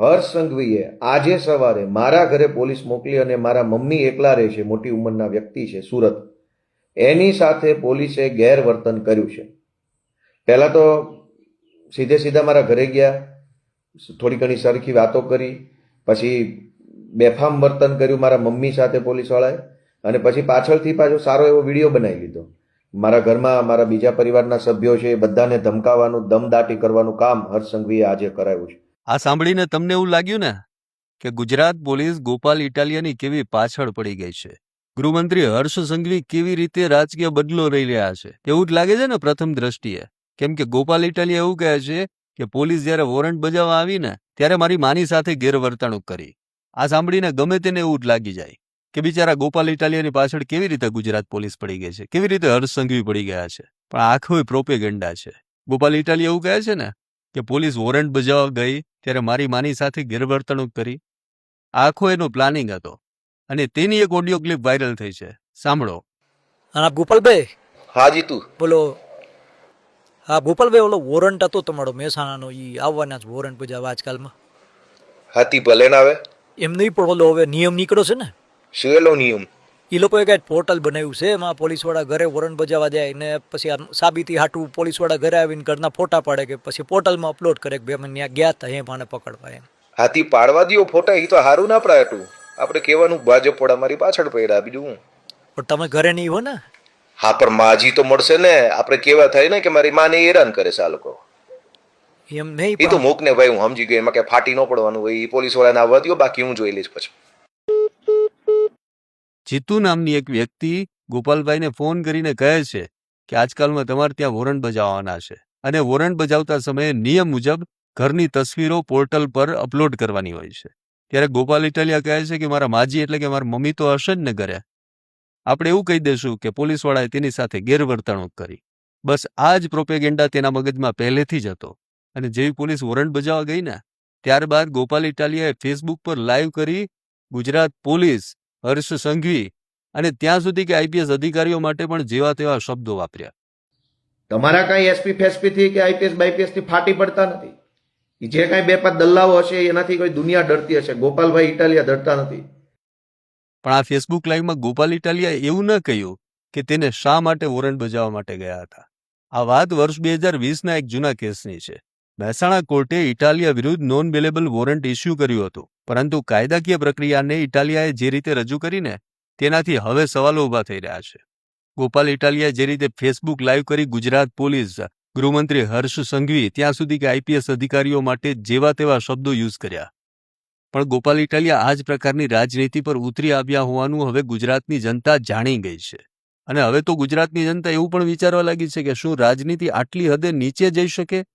હર્ષ સંઘવીએ આજે સવારે મારા ઘરે પોલીસ મોકલી અને મારા મમ્મી એકલા રહે છે, મોટી ઉંમરના વ્યક્તિ છે સુરત, એની સાથે પોલીસે ગેરવર્તન કર્યું છે. પહેલાં તો સીધે સીધા મારા ઘરે ગયા, થોડી ઘણી સરખી વાતો કરી, પછી બેફામ વર્તન કર્યું મારા મમ્મી સાથે પોલીસવાળાએ, અને પછી પાછળથી પાછો સારો એવો વિડીયો બનાવી લીધો. મારા ઘરમાં મારા બીજા પરિવારના સભ્યો છે એ બધાને ધમકાવવાનું, દમદાટી કરવાનું કામ હર્ષ સંઘવીએ આજે કરાવ્યું છે. આ સાંભળીને તમને એવું લાગ્યું ને કે ગુજરાત પોલીસ ગોપાલ ઇટાલિયાની કેવી પાછળ પડી ગઈ છે, ગૃહમંત્રી હર્ષ સંઘવી કેવી રીતે રાજકીય બદલો લઈ રહ્યા છે, એવું જ લાગે છે ને પ્રથમ દ્રષ્ટિએ. કેમ કે ગોપાલ ઇટાલિયા એવું કહે છે કે પોલીસ જ્યારે વોરંટ બજાવવા આવી ને ત્યારે મારી માની સાથે ગેરવર્તણૂક કરી. આ સાંભળીને ગમે તેને એવું જ લાગી જાય કે બિચારા ગોપાલ ઇટાલિયાની પાછળ કેવી રીતે ગુજરાત પોલીસ પડી ગઈ છે, કેવી રીતે હર્ષ સંઘવી પડી ગયા છે. પણ આખો પ્રોપેગેન્ડા છે. ગોપાલ ઇટાલિયા એવું કહે છે ને કે પોલીસ વોરંટ બજાવવા ગઈ ત્યારે મારી માની સાથે ગેરવર્તણૂક કરી. આખો એનો પ્લાનિંગ હતો અને તેની એક ઓડિયો ક્લિપ વાયરલ થઈ છે, સાંભળો. હા ગોપાલભાઈ. હા જીતુ બોલો. હા ગોપાલભાઈ, ઓલો વોરંટ હતો તમારો મહેસાણાનો, એ આવવાના જ વોરંટ બજાવવા આજકાલમાં. હાથી ભલે ના આવે એમ નહીં, પણ ઓલો હવે નિયમ નીકળ્યો છે ને, સુએલો નિયમ. એ લોકોએ કાંઈ પોર્ટલ બનાવ્યું છે, એમાં પોલીસવાળા ઘરે વોરંટ બજાવવા જાય ને પછી આ સાબિતી હાટું પોલીસવાળા ઘરે આવીને ઘરના ફોટા પાડે કે પછી પોર્ટલમાં અપલોડ કરે કે ભાઈ અમે ત્યાં ગયા હતા એમ આને પકડવા એમ. હાથી પાડવા દો ફોટા, એ તો સારું ના પડાય હતું. આપણે કહેવાનું ભાજપ પોડા મારી પાછળ પડ્યા, બીજું હું. પણ તમે ઘરે નહીં હો ને. હા પણ માજી તો મળશે ને, આપણે કેવા થાય ને કે મારી માને હેરાન કરે છે આ લોકો. એમ નહીં, એ તો મૂક ને ભાઈ, હું સમજી ગયો, એમાં કઈ ફાટી ન પડવાનું હોય. એ પોલીસ વાળાને આવવા દો, બાકી હું જોઈ લઈશ પછી. જીતુ નામની એક વ્યક્તિ ગોપાલભાઈને ફોન કરીને કહે છે કે આજકાલમાં તમારે ત્યાં વોરંટ બજાવવાના છે અને વોરંટ બજાવતા સમયે નિયમ મુજબ ઘરની તસવીરો પોર્ટલ પર અપલોડ કરવાની હોય છે. ત્યારે ગોપાલ ઇટાલિયા કહે છે કે મારા માજી એટલે કે મારા મમ્મી તો હશે જ ને ઘરે. આપણે એવું કહી દઈશું કે પોલીસવાળાએ તેની સાથે ગેરવર્તણૂક કરી. બસ આ જ પ્રોપેગેન્ડા તેના મગજમાં પહેલેથી જ હતો. અને જેવી પોલીસ વોરંટ બજાવવા ગઈ ને ત્યારબાદ ગોપાલ ઇટાલિયાએ ફેસબુક પર લાઈવ કરી ગુજરાત પોલીસ, હર્ષ સંઘવી અને ત્યાં સુધી કે આઈપીએસ અધિકારીઓ માટે પણ જેવા તેવા શબ્દો વાપર્યા. તમારા કાંઈ એસપી ફેસપી થી કે આઈપીએસ બાઈપીએસ થી ફાટી પડતા નથી. જે કાંઈ બે પાંચ દલ્લાઓ હશે એનાથી કોઈ દુનિયા ડરતી હશે, ગોપાલભાઈ ઇટાલિયા ડરતા નથી. પણ આ ફેસબુક લાઈવમાં ગોપાલ ઇટાલિયાએ એવું ન કહ્યું કે તેને શા માટે વોરંટ બજાવવા માટે ગયા હતા. આ વાત વર્ષ 2020ના એક જૂના કેસની છે. મહેસાણા કોર્ટે ઇટાલિયા વિરુદ્ધ નોન બેલેબલ વોરંટ ઇસ્યુ કર્યું હતું, પરંતુ કાયદાકીય પ્રક્રિયાને ઇટાલિયાએ જે રીતે રજૂ કરીને તેનાથી હવે સવાલો ઊભા થઈ રહ્યા છે. ગોપાલ ઇટાલિયાએ જે રીતે ફેસબુક લાઈવ કરી ગુજરાત પોલીસ, ગૃહમંત્રી હર્ષ સંઘવી ત્યાં સુધી કે આઈપીએસ અધિકારીઓ માટે જેવા તેવા શબ્દો યુઝ કર્યા. પણ ગોપાલ ઇટાલિયા આ જ પ્રકારની રાજનીતિ પર ઉતરી આવ્યા હોવાનું હવે ગુજરાતની જનતા જાણી ગઈ છે. અને હવે તો ગુજરાતની જનતા એવું પણ વિચારવા લાગી છે કે શું રાજનીતિ આટલી હદે નીચે જઈ શકે